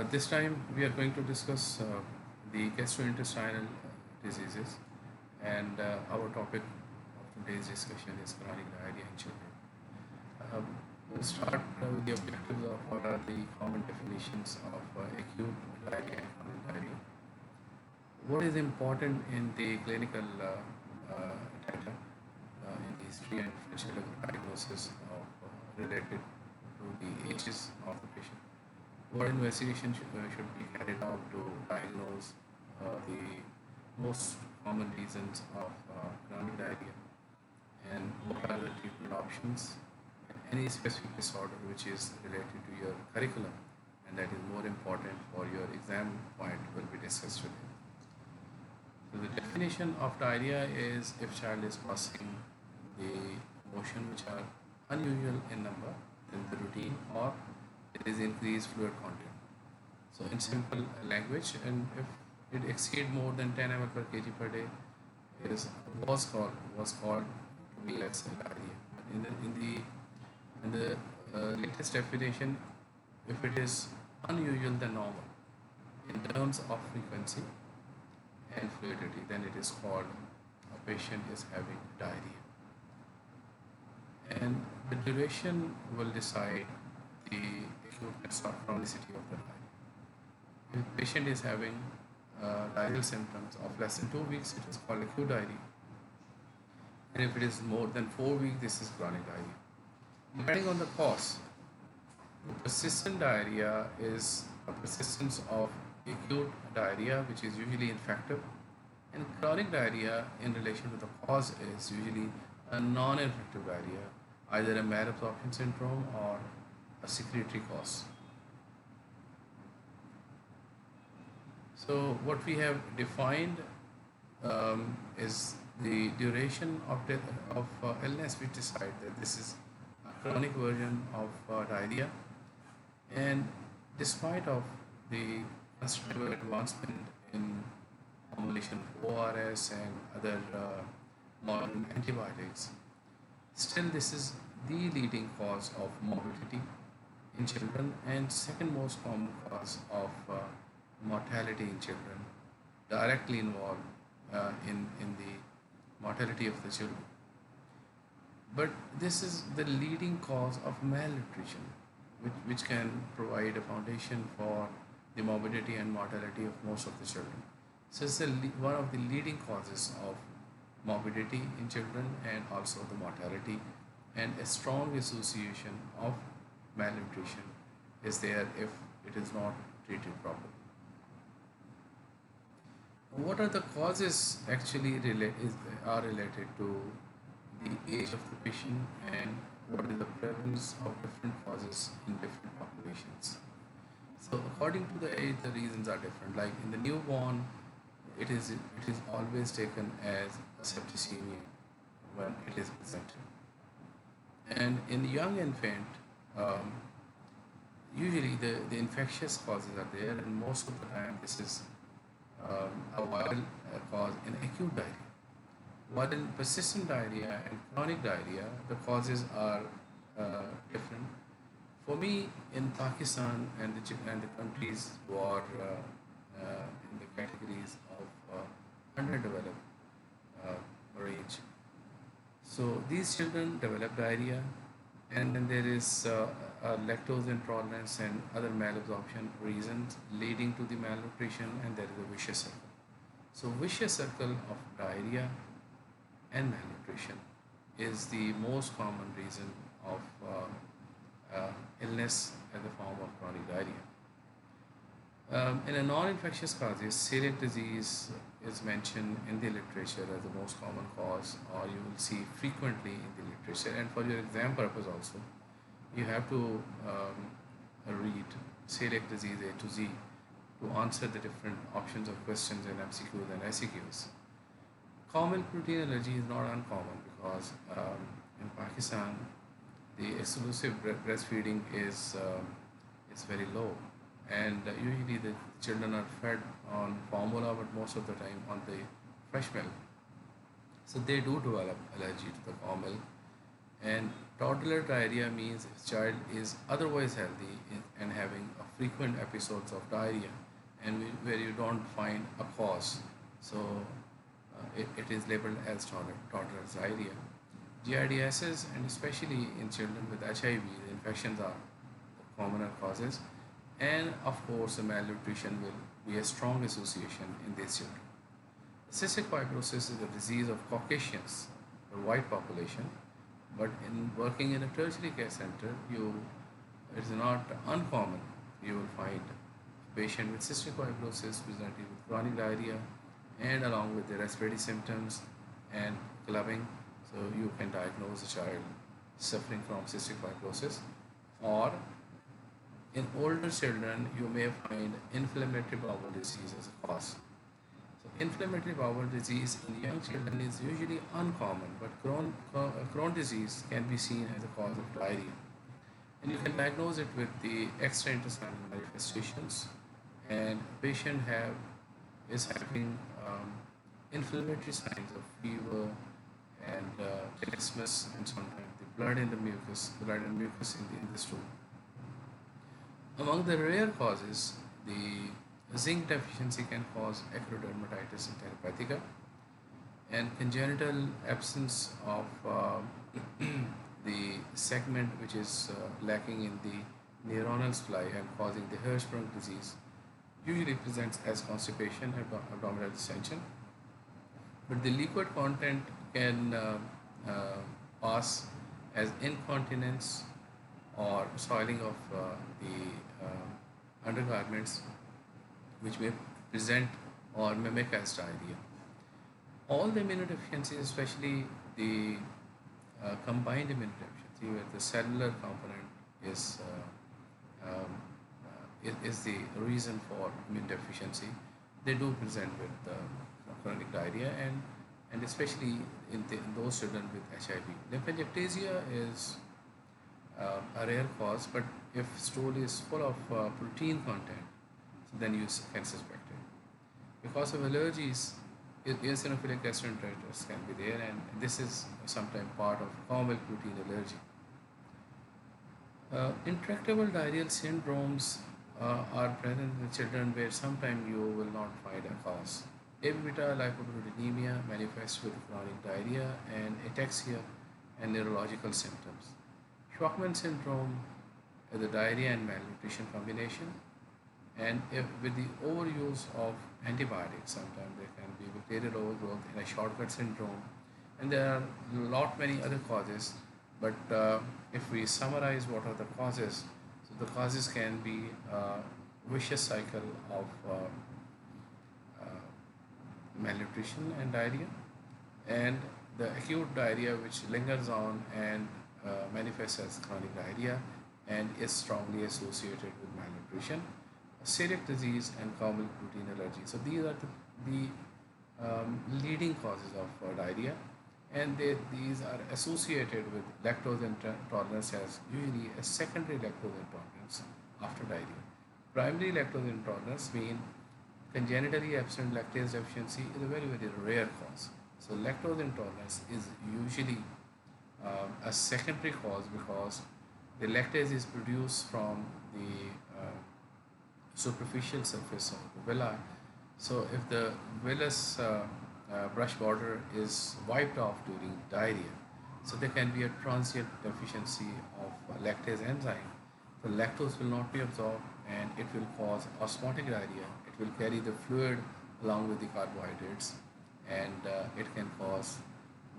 This time we are going to discuss the gastrointestinal diseases, and our topic of today's discussion is chronic diarrhea in children. Um, we'll start with the objectives of what are the common definitions of acute diarrhea and chronic diarrhea. What is important in the clinical data, in the history and differential diagnosis of related to the ages of the patient? What investigation should be carried out to diagnose the most common reasons of chronic diarrhea, and what are the treatment options? Any specific disorder which is related to your curriculum and that is more important for your exam point will be discussed today. So the definition of diarrhea is if child is passing the motion which are unusual in number in the routine, or it is increased fluid content. So in simple language, and if it exceed more than 10 ml per kg per day, is was called to be as diarrhea. In the latest definition, if it is unusual than normal in terms of frequency and fluidity, then it is called a patient is having diarrhea. And the duration will decide the acuteness or chronicity of the diarrhea. If the patient is having diarrheal symptoms of less than 2 weeks, it is called acute diarrhea. And if it is more than 4 weeks, this is chronic diarrhea. Depending on the cause, persistent diarrhea is a persistence of acute diarrhea, which is usually infective, and chronic diarrhea in relation to the cause is usually a non-infective diarrhea, either a malabsorption syndrome or a secretory cause. So what we have defined is the duration of illness, which decide that this is a chronic version of diarrhea. And despite of the considerable advancement in formulation of ORS and other modern antibiotics, still this is the leading cause of morbidity in children and second most common cause of mortality in children, directly involved in the mortality of the children. But this is the leading cause of malnutrition, which can provide a foundation for the morbidity and mortality of most of the children. So it's one of the leading causes of morbidity in children and also the mortality, and a strong association of malnutrition is there if it is not treated properly. What are the causes actually are related to the age of the patient, and what is the prevalence of different causes in different populations? So according to the age, the reasons are different. Like in the newborn, it is always taken as a septicemia when it is presented, and in the young infant, usually the infectious causes are there, and most of the time this is a viral cause in acute diarrhea. While in persistent diarrhea and chronic diarrhea, the causes are different. For me, in Pakistan and the countries who are in the categories of underdeveloped range, so these children develop diarrhea, and then there is a lactose intolerance and other malabsorption reasons leading to the malnutrition, and there is a vicious circle. So vicious circle of diarrhea and malnutrition is the most common reason of illness as a form of chronic diarrhea. In a non-infectious causes, celiac disease is mentioned in the literature as the most common cause, or you will see frequently in the literature. And for your exam purpose also, you have to read celiac disease A to Z to answer the different options of questions in MCQs and ICQs. Cow milk protein allergy is not uncommon because in Pakistan, the exclusive breastfeeding is very low, and usually the children are fed on formula, but most of the time on the fresh milk. So they do develop allergy to the cow milk. And toddler diarrhea means if child is otherwise healthy and having a frequent episodes of diarrhea and where you don't find a cause. So it is labeled as toddler's diarrhea. GIDSs, and especially in children with HIV, the infections are the commoner causes, and of course, the malnutrition will be a strong association in these children. Cystic fibrosis is a disease of Caucasians, the white population, but in working in a tertiary care center, it is not uncommon. You will find a patient with cystic fibrosis presenting with chronic diarrhea and along with the respiratory symptoms and clubbing. So you can diagnose a child suffering from cystic fibrosis, or in older children, you may find inflammatory bowel disease as a cause. So inflammatory bowel disease in young children is usually uncommon, but Crohn disease can be seen as a cause of diarrhea. And you can diagnose it with the extraintestinal manifestations, and patient is having inflammatory signs of fever and tenesmus, and sometimes the blood and mucus in the stool. Among the rare causes, the zinc deficiency can cause acrodermatitis enteropathica, and congenital absence of the segment which is lacking in the neuronal supply and causing the Hirschsprung disease usually presents as constipation and abdominal distension, but the liquid content can pass as incontinence or soiling of the undergarments, which may present or mimic as diarrhea. All the immunodeficiencies, especially the combined immunodeficiency, where the cellular component is the reason for immune deficiency, they do present with chronic diarrhea, and especially in those children with HIV. Lymphangiectasia is a rare cause, but if stool is full of protein content, so then you can suspect it. Because of allergies, eosinophilic gastroenteritis can be there, and this is sometimes part of common milk protein allergy. Intractable diarrheal syndromes are present in children where sometimes you will not find a cause. A beta lipoproteinemia manifests with chronic diarrhea and ataxia and neurological symptoms. Schwachman syndrome is the diarrhea and malnutrition combination, and if with the overuse of antibiotics, sometimes there can be bacterial overgrowth in a shortcut syndrome, and there are lot many other causes. But if we summarize what are the causes, so the causes can be a vicious cycle of malnutrition and diarrhea, and the acute diarrhea which lingers on and manifests as chronic diarrhea and is strongly associated with malnutrition, celiac disease, and common milk protein allergy. So these are the leading causes of diarrhea, and these are associated with lactose intolerance as usually a secondary lactose intolerance after diarrhea. Primary lactose intolerance means congenitally absent lactase deficiency is a very, very rare cause. So lactose intolerance is usually a secondary cause because the lactase is produced from the superficial surface of the villi. So if the villus brush border is wiped off during diarrhea, so there can be a transient deficiency of lactase enzyme. The lactose will not be absorbed and it will cause osmotic diarrhea. It will carry the fluid along with the carbohydrates, and it can cause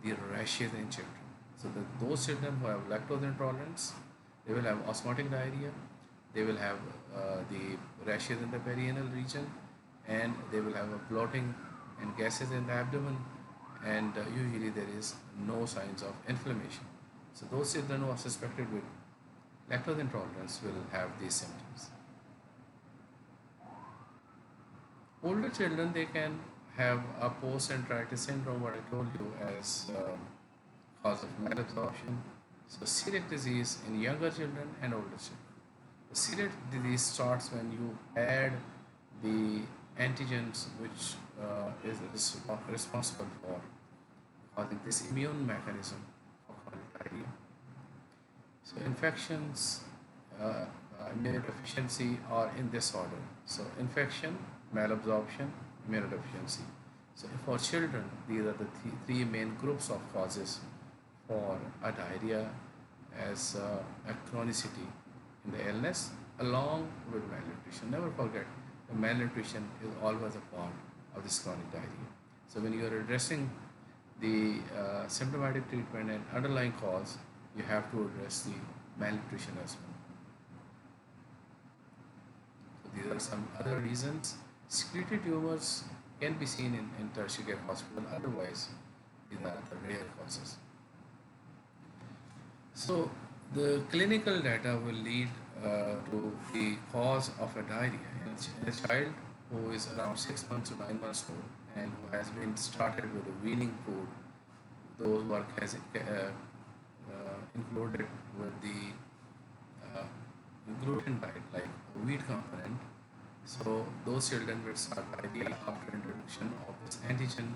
the rashes in children. So those children who have lactose intolerance, they will have osmotic diarrhea, they will have the rashes in the perianal region, and they will have a bloating and gases in the abdomen, and usually there is no signs of inflammation. So those children who are suspected with lactose intolerance will have these symptoms. Older children, they can have a post-enteritis syndrome, what I told you, as cause of malabsorption. So celiac disease in younger children and older children. The celiac disease starts when you add the antigens which is responsible for causing this immune mechanism of chronic diarrhea. So infections immunodeficiency are in this order. So infection, malabsorption, immunodeficiency. So for children, these are the three main groups of causes for a diarrhea as a chronicity in the illness along with malnutrition. Never forget, the malnutrition is always a part of this chronic diarrhea. So when you are addressing the symptomatic treatment and underlying cause, you have to address the malnutrition as well. So these are some other reasons. Secretory tumors can be seen in tertiary care hospital. Otherwise, these are the rare causes. So the clinical data will lead to the cause of a diarrhea in a child who is around 6 months to 9 months old and who has been started with a weaning food. Those work has included with the uh, gluten diet, like wheat component. So those children will start diarrhea after introduction of this antigen,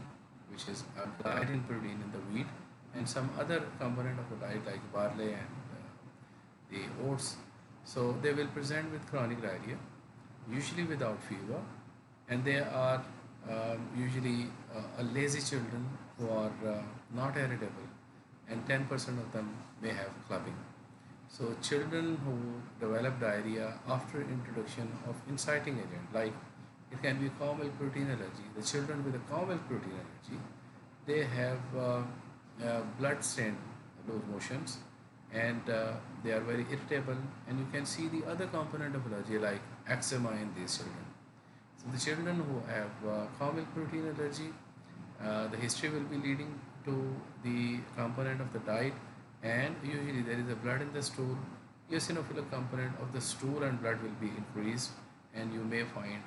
which is a gliadin protein in the wheat, and some other component of the diet like barley and the oats. So they will present with chronic diarrhea, usually without fever, and they are usually a lazy children who are not irritable, and 10% of them may have clubbing. So children who develop diarrhea after introduction of inciting agent, like it can be cow milk protein allergy. The children with a cow milk protein allergy, they have blood stained loose motions, and they are very irritable, and you can see the other component of allergy like eczema in these children. So the children who have cow milk protein allergy, the history will be leading to the component of the diet, and usually there is a blood in the stool. Eosinophilic component of the stool and blood will be increased, and you may find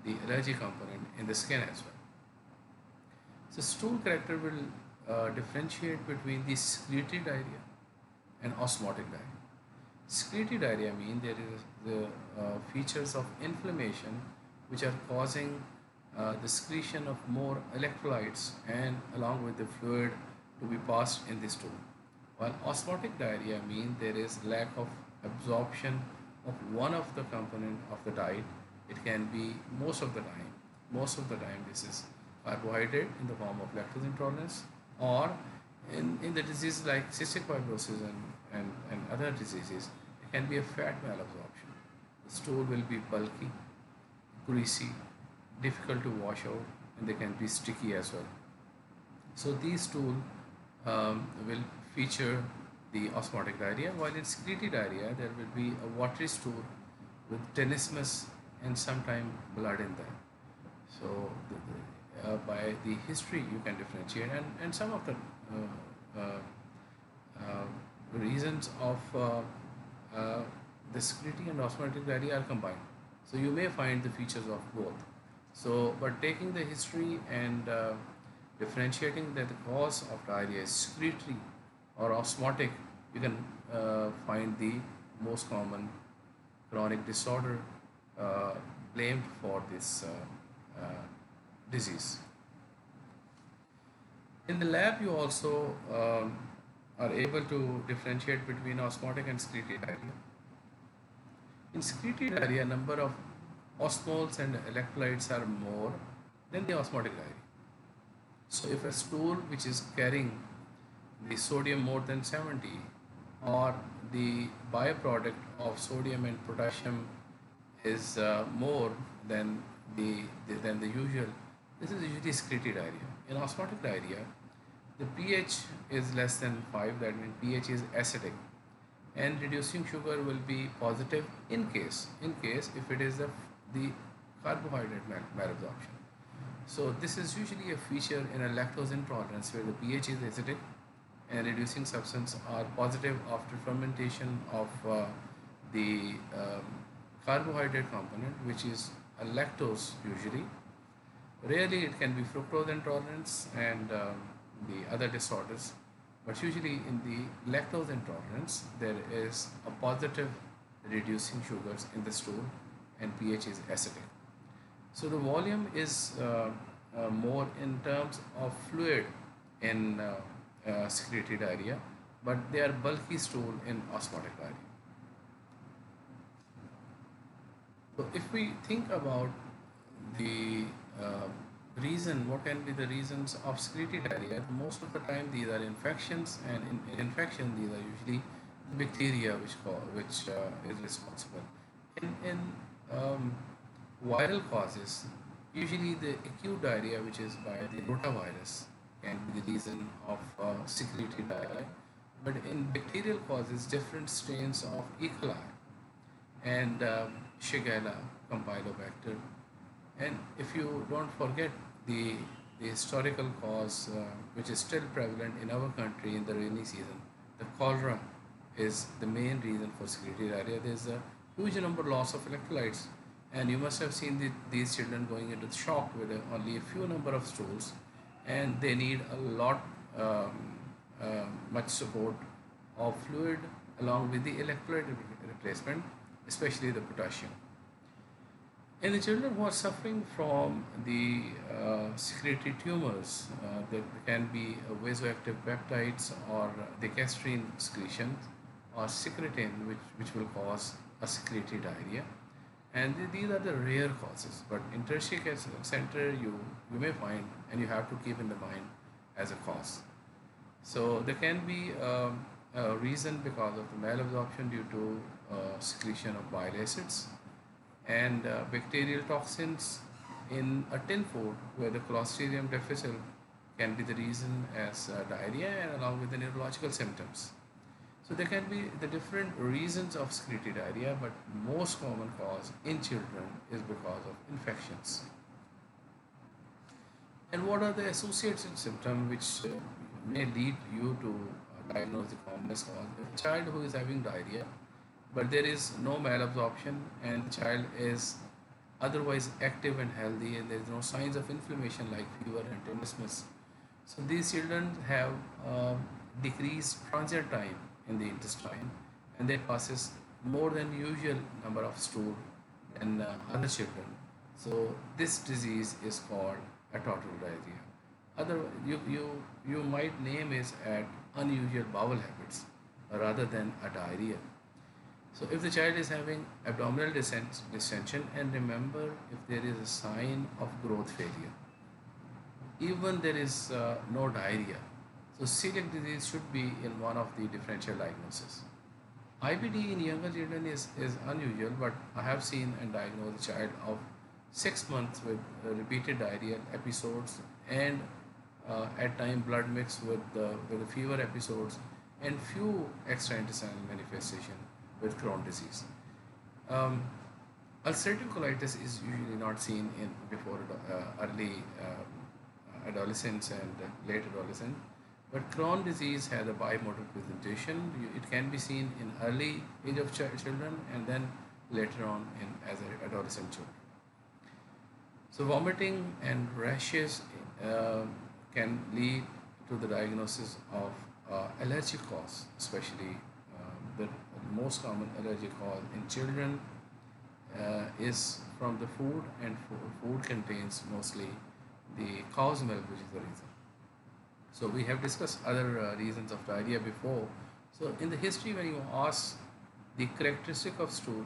the allergy component in the skin as well. So stool character will differentiate between the secretory diarrhea and osmotic diarrhea. Secretory diarrhea means there is the features of inflammation which are causing the secretion of more electrolytes and along with the fluid to be passed in the stool. While osmotic diarrhea means there is lack of absorption of one of the component of the diet. It can be most of the time this is carbohydrate in the form of lactose intolerance, or in the diseases like cystic fibrosis and other diseases, it can be a fat malabsorption. The stool will be bulky, greasy, difficult to wash out, and they can be sticky as well. So these stool will feature the osmotic diarrhea, while in secretory diarrhea there will be a watery stool with tenesmus and sometimes blood in them. So by the history you can differentiate, and some of the reasons of the secretory and osmotic diarrhea are combined. So you may find the features of both. So, but taking the history and differentiating that the cause of diarrhea is secretory or osmotic, you can find the most common chronic disorder blamed for this disease. In the lab, you also are able to differentiate between osmotic and secretory diarrhea. In secretory diarrhea, number of osmoles and electrolytes are more than the osmotic diarrhea. So if a stool which is carrying the sodium more than 70, or the byproduct of sodium and potassium is more than the usual, this is usually secretory diarrhea. In osmotic diarrhea, the pH is less than 5, that means pH is acidic, and reducing sugar will be positive in case if it is the carbohydrate malabsorption. So this is usually a feature in a lactose intolerance where the pH is acidic and reducing substance are positive after fermentation of the carbohydrate component, which is a lactose usually. Rarely it can be fructose intolerance and the other disorders, but usually in the lactose intolerance there is a positive reducing sugars in the stool and pH is acidic. So the volume is more in terms of fluid in secretory diarrhea, but they are bulky stool in osmotic diarrhea. So if we think about the uh, reason, what can be the reasons of secretory diarrhea? Most of the time, these are infections, and in infection, these are usually bacteria which is responsible. In viral causes, usually the acute diarrhea, which is by the rotavirus, can be the reason of secretory diarrhea. But in bacterial causes, different strains of E. coli and Shigella, Campylobacter. And if you don't forget the historical cause, which is still prevalent in our country in the rainy season, the cholera is the main reason for secretory diarrhea. There's a huge number loss of electrolytes, and you must have seen these children going into shock with only a few number of stools, and they need a lot much support of fluid along with the electrolyte replacement, especially the potassium. In the children who are suffering from the secretory tumors, there can be vasoactive peptides or the casein secretion or secretin, which will cause a secretory diarrhea. And these are the rare causes, but in tertiary care center, you may find, and you have to keep in the mind as a cause. So there can be a reason because of the malabsorption due to secretion of bile acids and bacterial toxins in a tin food where the Clostridium difficile can be the reason as diarrhea and along with the neurological symptoms. So there can be the different reasons of secretory diarrhea, but most common cause in children is because of infections. And what are the associated symptoms which may lead you to diagnose the commonest cause? A child who is having diarrhea, but there is no malabsorption, and the child is otherwise active and healthy, and there is no signs of inflammation like fever and tenesmus. So these children have decreased transit time in the intestine, and they passes more than usual number of stool than other children. So this disease is called a toddler diarrhea. Other you might name it at unusual bowel habits rather than a diarrhea. So if the child is having abdominal distension, and remember, if there is a sign of growth failure, even there is no diarrhea, so celiac disease should be in one of the differential diagnoses. IBD in younger children is unusual, but I have seen and diagnosed a child of 6 months with repeated diarrheal episodes and at time blood mixed with the fever episodes and few extraintestinal manifestation with Crohn's disease. Um, Ulcerative colitis is usually not seen in before early adolescence and late adolescence, but Crohn's disease has a bimotor presentation. It can be seen in early age of children and then later on in as adolescent children. So vomiting and rashes uh, can lead to the diagnosis of allergic cause, especially the most common allergic cause in children is from the food, and food contains mostly the cow's milk, which is the reason. So we have discussed other reasons of diarrhea before. So in the history, when you ask the characteristic of stool,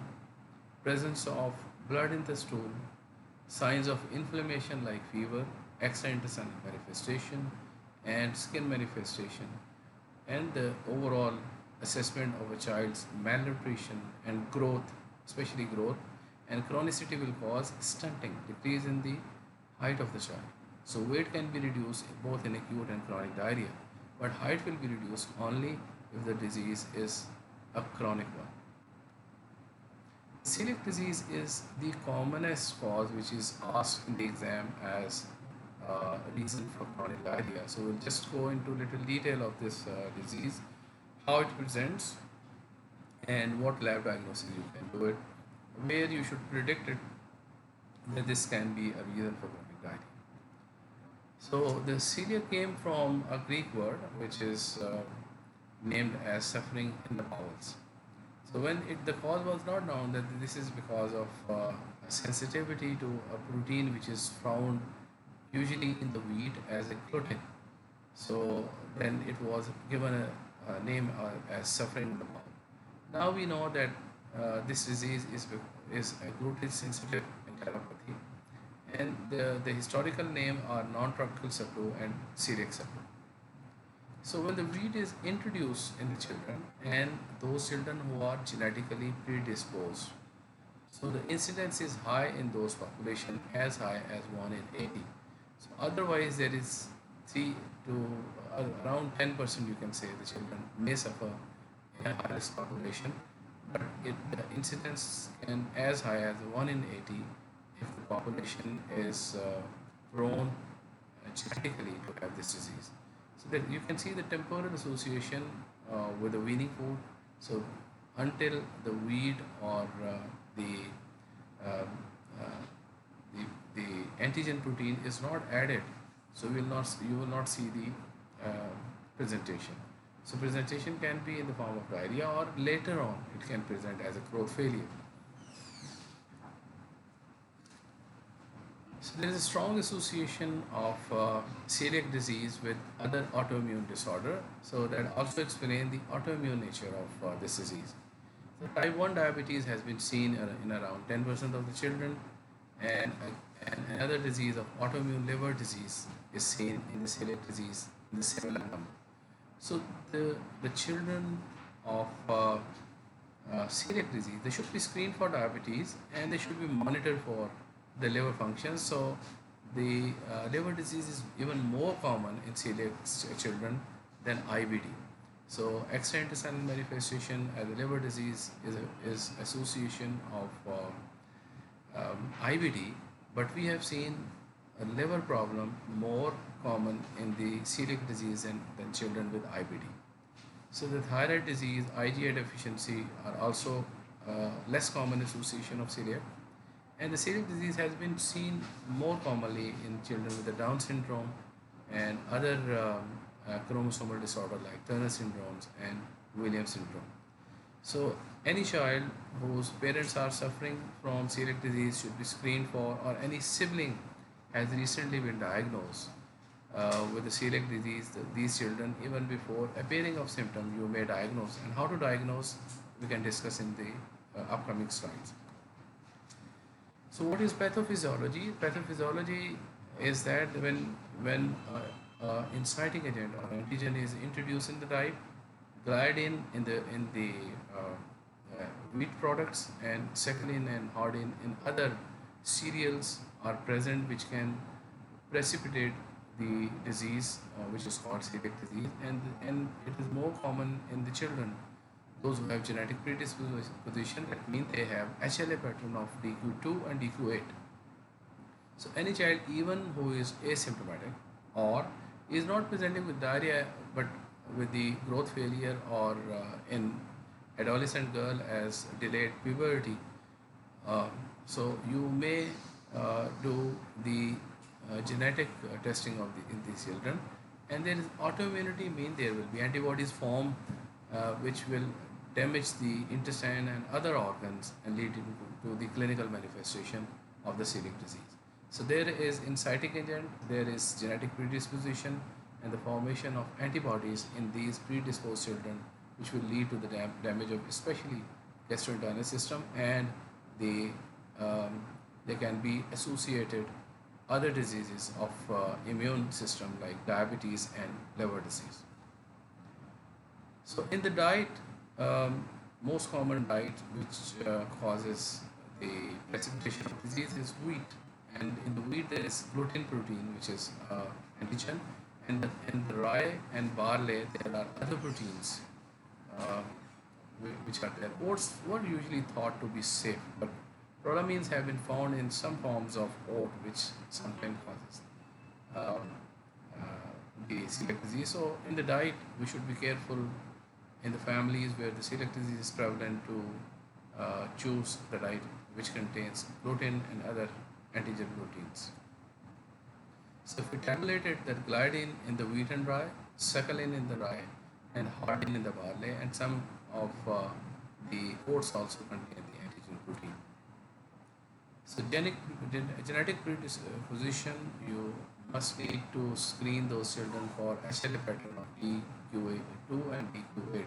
presence of blood in the stool, signs of inflammation like fever, extraintestinal manifestation, and skin manifestation, and the overall assessment of a child's malnutrition and growth, especially growth, and chronicity will cause stunting, decrease in the height of the child. So weight can be reduced both in acute and chronic diarrhea, but height will be reduced only if the disease is a chronic one. Celiac disease is the commonest cause which is asked in the exam as reason for chronic diarrhea. So we'll just go into little detail of this disease, how it presents, and what lab diagnosis you can do it, where you should predict it that this can be a reason for chronic diarrhea. So the celiac came from a Greek word which is named as suffering in the bowels. So when the cause was not known, that this is because of sensitivity to a protein which is found usually in the wheat as a gluten. So then it was given a name as suffering in the bowel. Now we know that this disease is is a gluten-sensitive enteropathy, and the historical name are non-tropical subgroup and celiac subgroup. So when the wheat is introduced in the children, and those children who are genetically predisposed, so the incidence is high in those population, as high as 1 in 80. So otherwise there is 3 to around 10%, you can say, the children may suffer in a high risk population, but the incidence can as high as 1 in 80 if the population is prone genetically to have this disease. So that you can see the temporal association with the weaning food. So until the weed or the, um, uh, the antigen protein is not added, so you will not see the presentation. So presentation can be in the form of diarrhea, or later on it can present as a growth failure. So there is a strong association of celiac disease with other autoimmune disorder. So that also explains the autoimmune nature of this disease. So type 1 diabetes has been seen in around 10% of the children, and another disease of autoimmune liver disease is seen in the celiac disease in the similar number. So the children of celiac disease, they should be screened for diabetes, and they should be monitored for the liver function. So the liver disease is even more common in celiac children than IBD. So extraintestinal manifestation as a liver disease is association of IBD, but we have seen a liver problem more common in the celiac disease than children with IBD. So the thyroid disease, IgA deficiency are also less common association of celiac. And the celiac disease has been seen more commonly in children with the Down syndrome and other chromosomal disorder like Turner syndromes and Williams syndrome. So any child whose parents are suffering from celiac disease should be screened for, or any sibling has recently been diagnosed with the celiac disease. These children, even before appearing of symptom, you may diagnose. And how to diagnose, we can discuss in the upcoming slides. So what is pathophysiology? Pathophysiology is that when inciting agent or antigen is introduced in the diet, gliadin in the wheat products, and secalin and hardin in other cereals are present, which can precipitate the disease, which is called celiac disease, and it is more common in the children. Those who have genetic predisposition, that means they have HLA pattern of DQ2 and DQ8. So any child, even who is asymptomatic or is not presenting with diarrhea but with the growth failure, or in adolescent girl as delayed puberty, so you may do the genetic testing of in these children, and there is autoimmunity, mean there will be antibodies formed which will damage the intestine and other organs and lead to the clinical manifestation of the celiac disease. So there is inciting agent, there is genetic predisposition, and the formation of antibodies in these predisposed children, which will lead to the damage of especially gastrointestinal system, and the they can be associated other diseases of immune system like diabetes and liver disease. So in the diet, most common diet which causes the precipitation of disease is wheat, and in the wheat there is gluten protein, which is antigen, and in the rye and barley there are other proteins uh, which are there. Oats were usually thought to be safe, but prolamines have been found in some forms of oat, which sometimes causes um, the celiac disease. So in the diet, we should be careful in the families where the celiac disease is prevalent to choose the diet which contains gluten and other antigen proteins. So if we tabulated that gliadin in the wheat and rye, secalin in the rye, and hardin in the barley, and some of the oats also contain the antigen protein. So genetic predisposition, you must need to screen those children for HLA pattern of DQ2 and DQ8.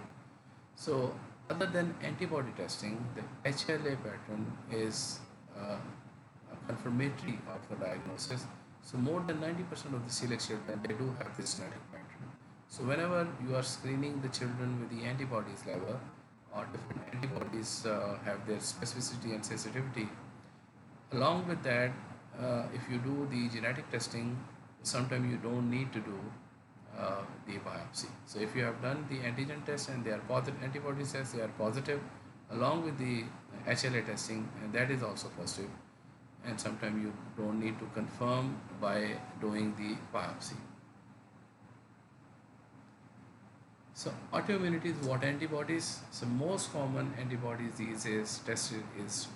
So Other than antibody testing, the HLA pattern is a confirmatory of the diagnosis. So more than 90% of the celiac children, they do have this genetic pattern. So whenever you are screening the children with the antibodies level, or different antibodies have their specificity and sensitivity, along with that, if you do the genetic testing, sometimes you don't need to do the biopsy. So if you have done the antigen test and they are positive, antibody tests they are positive, along with the HLA testing, and that is also positive. And sometimes you don't need to confirm by doing the biopsy. So autoimmunity is what antibodies? So most common antibodies these days tested is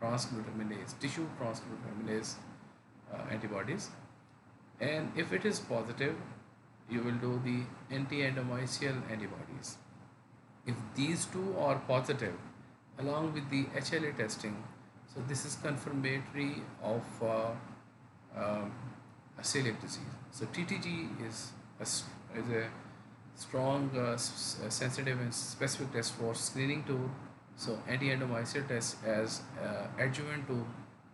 transglutaminase, tissue transglutaminase antibodies. And if it is positive, you will do the anti-endomysial antibodies. If these two are positive, along with the HLA testing, so this is confirmatory of a celiac disease. So TTG is a strong, sensitive and specific test for screening tool. So anti-endomysial test as adjuvant tool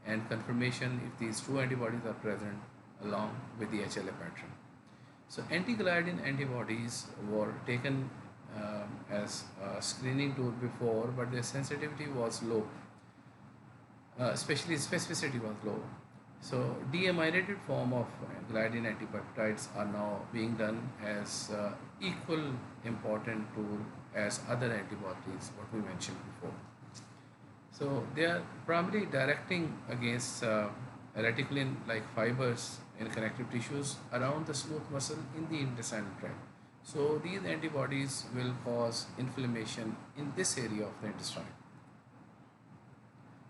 and confirmation if these two antibodies are present along with the HLA pattern. So anti-gliadin antibodies were taken as a screening tool before, but their sensitivity was low, especially specificity was low. So deaminated form of gliadin antipeptides are now being done as equal important tool as other antibodies, what we mentioned before. So they are primarily directing against reticulin-like fibers in connective tissues around the smooth muscle in the intestinal tract. So these antibodies will cause inflammation in this area of the intestine.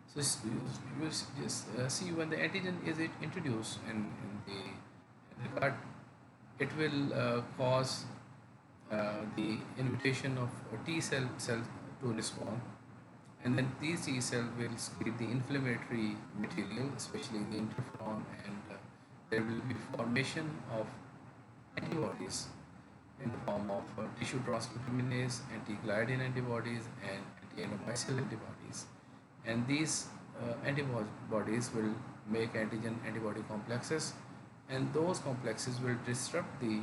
So you just see when the antigen is introduced in the gut, it will cause the invitation of a T cell to respond, and then these T cell will secrete the inflammatory material, especially the interferon, and there will be formation of antibodies in the form of tissue transglutaminase, anti-gliadin antibodies, and anti-endomysial antibodies. And these antibodies will make antigen antibody complexes, and those complexes will disrupt the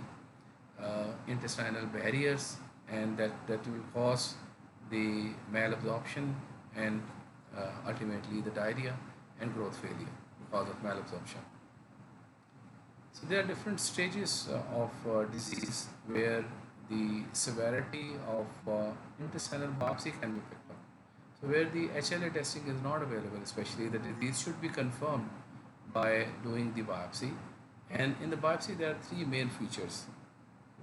intestinal barriers, and that will cause the malabsorption and ultimately the diarrhea and growth failure because of malabsorption. So there are different stages of disease where the severity of intestinal biopsy can be picked up. So where the HLA testing is not available, especially the disease should be confirmed by doing the biopsy. And in the biopsy, there are three main features.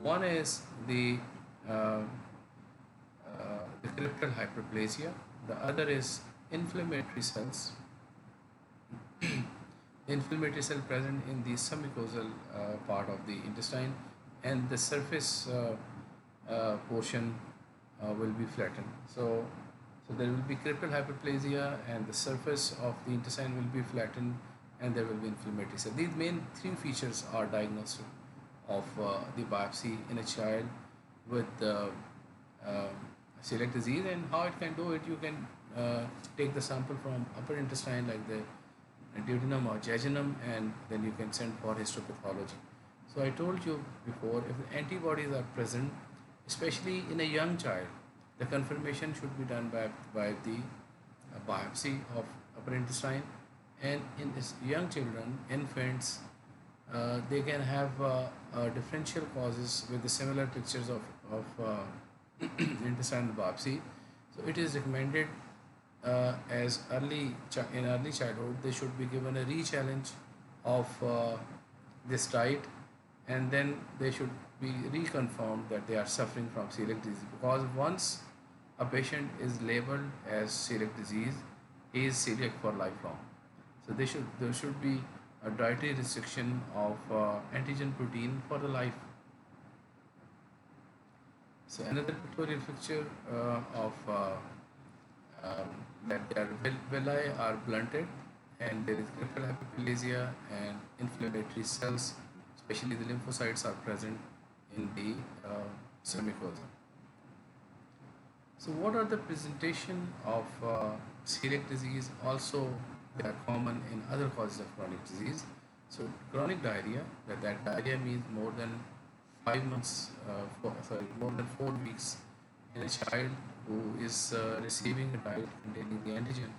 One is uh, the cryptal hyperplasia. The other is inflammatory cells. Inflammatory cell present in the submucosal part of the intestine, and the surface portion will be flattened. So there will be cryptal hyperplasia, and the surface of the intestine will be flattened, and there will be inflammatory cell. These main three features are diagnostic of the biopsy in a child with celiac disease. And how it can do it, you can take the sample from upper intestine like the duodenum or jejunum, and then you can send for histopathology. So I told you before, if the antibodies are present, especially in a young child, the confirmation should be done by the biopsy of upper intestine. And in this young children, infants, they can have differential causes with the similar pictures of intestinal biopsy. So it is recommended as in early childhood, they should be given a re-challenge of this diet, and then they should be reconfirmed that they are suffering from celiac disease, because once a patient is labeled as celiac disease, he is celiac for lifelong. So there should be a dietary restriction of antigen protein for the life. So another pictorial picture of that their villi are blunted, and there is cryptal hyperplasia and inflammatory cells, especially the lymphocytes, are present in the submucosa. So, what are the presentation of celiac disease? Also, they are common in other causes of chronic disease. So, chronic diarrhea, that diarrhea means more than 5 months, more than 4 weeks in a child who is receiving a diet containing the antigen,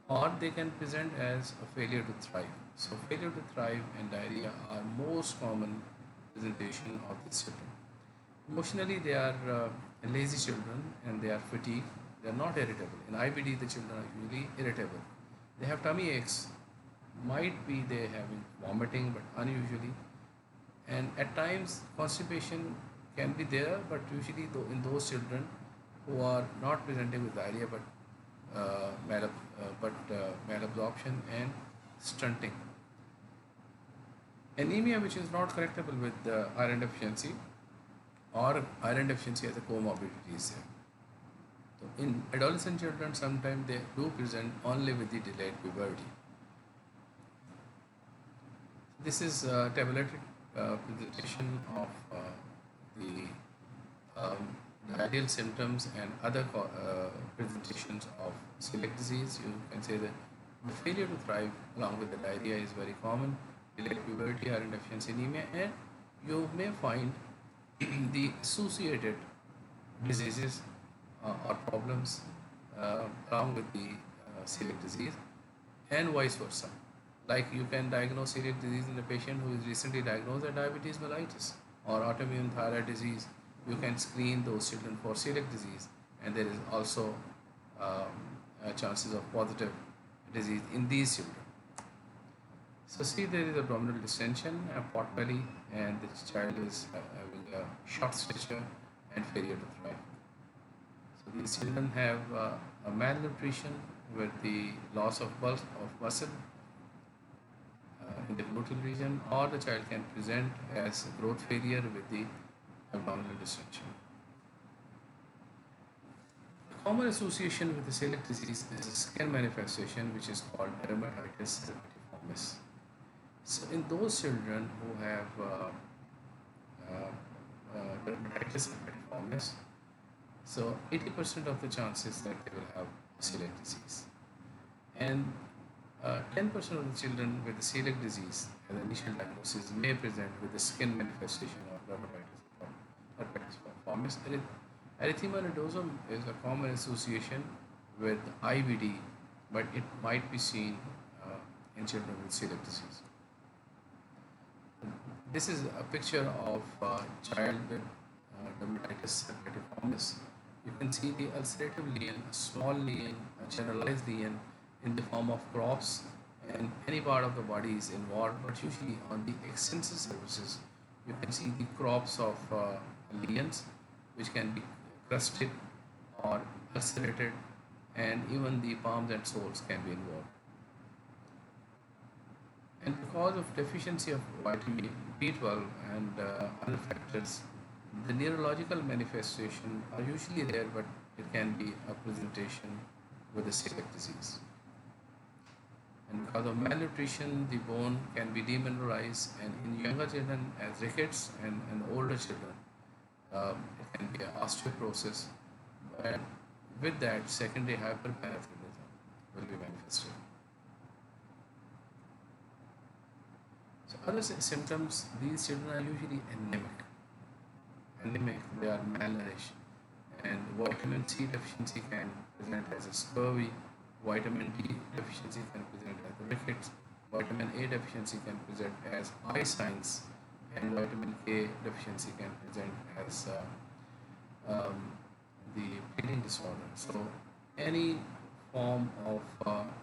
or they can present as a failure to thrive. So, failure to thrive and diarrhea are most common presentation of this children. Emotionally, they are lazy children and they are fatigued. They are not irritable. In IBD, the children are usually irritable. They have tummy aches. Might be they having vomiting, but unusually. And at times, constipation can be there, but usually in those children who are not presenting with diarrhea but malabsorption and stunting. Anemia, which is not correctable with iron deficiency, or iron deficiency as a comorbidity is there. So in adolescent children, sometimes they do present only with the delayed puberty. This is a tabulated presentation of the ideal symptoms and other presentations of celiac disease. You can say that the failure to thrive along with the diarrhea is very common, delayed puberty, iron deficiency, anemia, and you may find the associated diseases or problems along with the celiac disease, and vice versa. Like you can diagnose celiac disease in a patient who is recently diagnosed with diabetes mellitus or autoimmune thyroid disease. You can screen those children for celiac disease, and there is also chances of positive disease in these children. So see, there is abdominal distension, a pot belly, and the child is having a short stature and failure to thrive. So these children have a malnutrition with the loss of bulk of muscle in the gluteal region, or the child can present as growth failure with the abdominal distension. The common association with the celiac disease is a skin manifestation which is called dermatitis herpetiformis. So in those children who have dermatitis herpetiformis, so 80% of the chances that they will have celiac disease. And 10% of the children with the celiac disease as an initial diagnosis may present with the skin manifestation of dermatitis herpetiformis. Erythema nodosum is a common association with IBD, but it might be seen in children with celiac disease. This is a picture of a child with dermatitis herpetiformis. You can see the ulcerative lesion, a small lesion, a generalized lesion in the form of crops, and any part of the body is involved, but usually on the extensive surfaces you can see the crops of lesions which can be crusted or ulcerated, and even the palms and soles can be involved. And because of deficiency of vitamin B12 and other factors, the neurological manifestation are usually there, but it can be a presentation with the celiac disease. And because of malnutrition, the bone can be demineralized, and in younger children as rickets and older children, it can be osteoporosis, and with that, secondary hyperparathyroidism will be manifested. So other symptoms, these children are usually anemic, they are malnourished, and vitamin C deficiency can present as a scurvy, vitamin D deficiency can present as the rickets, vitamin A deficiency can present as eye signs, and vitamin K deficiency can present as the bleeding disorder. So any form of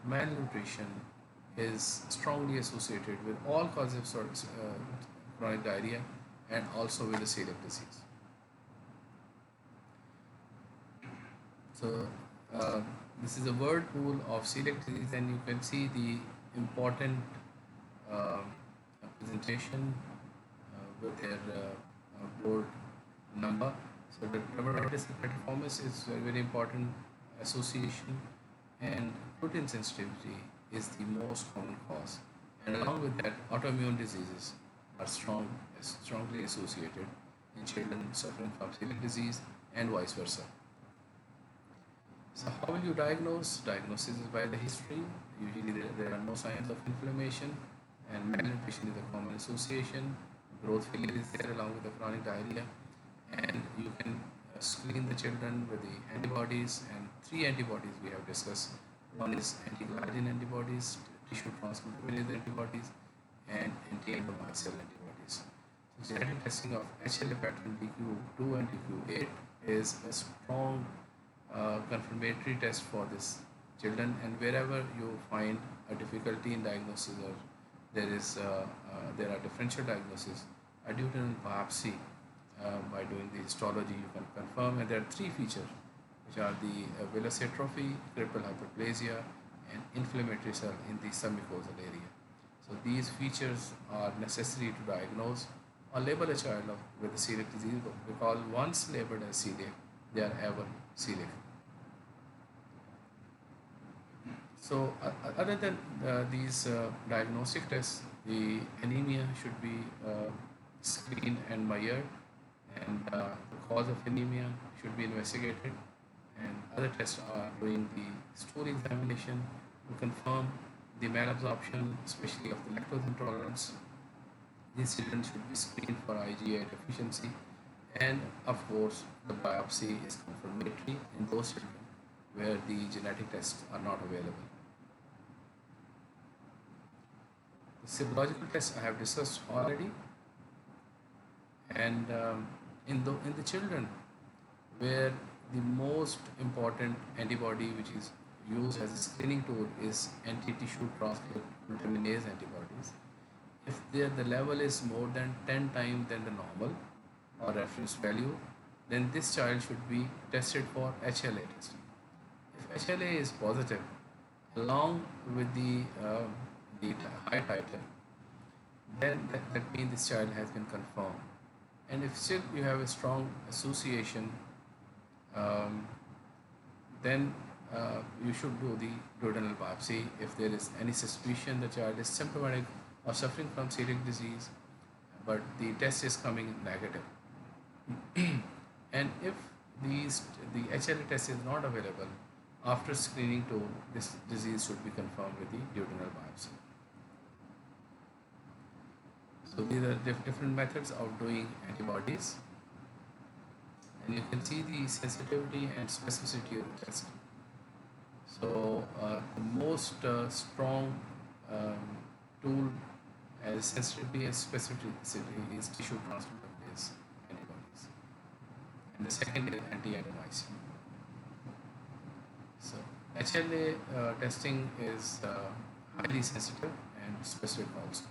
malnutrition is strongly associated with all causes of chronic diarrhea and also with the celiac disease. So this is a word pool of celiac disease, and you can see the important uh, presentation with their board number. So the dermatitis herpetiformis is a very important association, and protein sensitivity is the most common cause. And along with that, autoimmune diseases are strongly associated in children suffering from celiac disease and vice versa. So how will you diagnose? Diagnosis is by the history. Usually there are no signs of inflammation, and malnutrition is a common association. Growth failure is there along with the chronic diarrhea, and you can screen the children with the antibodies, and three antibodies we have discussed. One is anti-collagen antibodies, tissue transcriptase antibodies, and anti-endomycin antibodies. So genetic testing of HLA pattern DQ2 and DQ8 is a strong confirmatory test for this children, and wherever you find a difficulty in diagnosis, or there are differential diagnoses, a duodenal biopsy by doing the histology you can confirm. And there are three features, which are the villous atrophy, cripple hyperplasia, and inflammatory cell in the submucosal area. So these features are necessary to diagnose or label a child with a celiac disease, because once labeled as celiac, they are ever celiac. So other than these diagnostic tests, the anemia should be screened and measured, and the cause of anemia should be investigated. And other tests are doing the stool examination to confirm the malabsorption, especially of the lactose intolerance. These children should be screened for IgA deficiency, and of course, the biopsy is confirmatory in those children where the genetic tests are not available. The serological tests I have discussed already, and in the children where the most important antibody which is used as a screening tool is anti-tissue transglutaminase antibodies. If the level is more than 10 times than the normal or reference value, then this child should be tested for HLA testing. If HLA is positive, along with the high titer, then that means this child has been confirmed. And if still you have a strong association, um, then you should do the duodenal biopsy. If there is any suspicion the child is symptomatic or suffering from celiac disease, but the test is coming negative, and if the HLA test is not available, after screening tool, this disease should be confirmed with the duodenal biopsy. So these are different methods of doing antibodies, and you can see the sensitivity and specificity of the test. So the most strong tool as sensitivity and specificity is tissue transcriptase antibodies, and the second is anti-endomycin. So HLA testing is highly sensitive and specific also.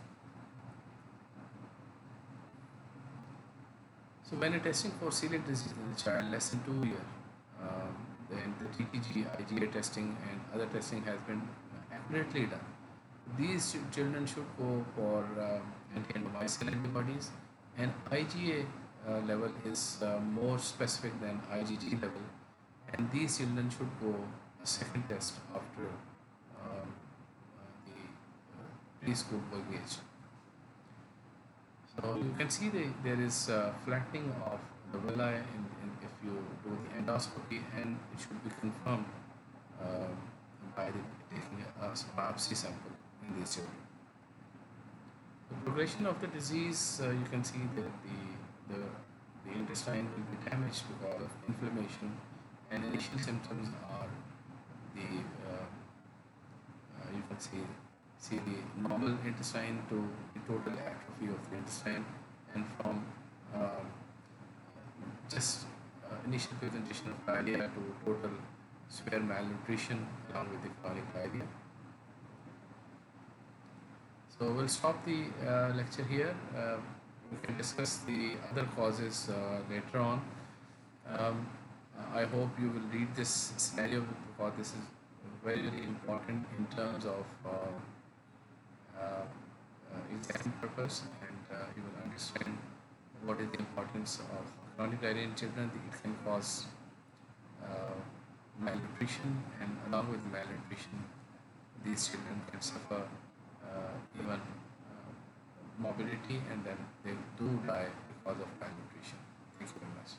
So when you're testing for celiac disease in a child less than 2 years, then the TTG, IgA testing and other testing has been accurately done. These children should go for anti-endomycin antibodies, and IgA level is more specific than IgG level, and these children should go a second test after the preschool work age. So you can see there is flattening of the villi if you do the endoscopy, and it should be confirmed by taking a biopsy sample in these children. The progression of the disease, you can see that the intestine will be damaged because of inflammation, and initial symptoms are the you can see the normal intestine to the total atrophy of the intestine, and from just initial presentation of diarrhea to total severe malnutrition along with the chronic diarrhea. So we'll stop the lecture here. We can discuss the other causes later on. Um, I hope you will read this scenario, because this is very, very important in terms of exam purpose, and you will understand what is the importance of chronic diarrhea in children. It can cause malnutrition, and along with malnutrition, these children can suffer even morbidity, and then they do die because of malnutrition. Thank you very much.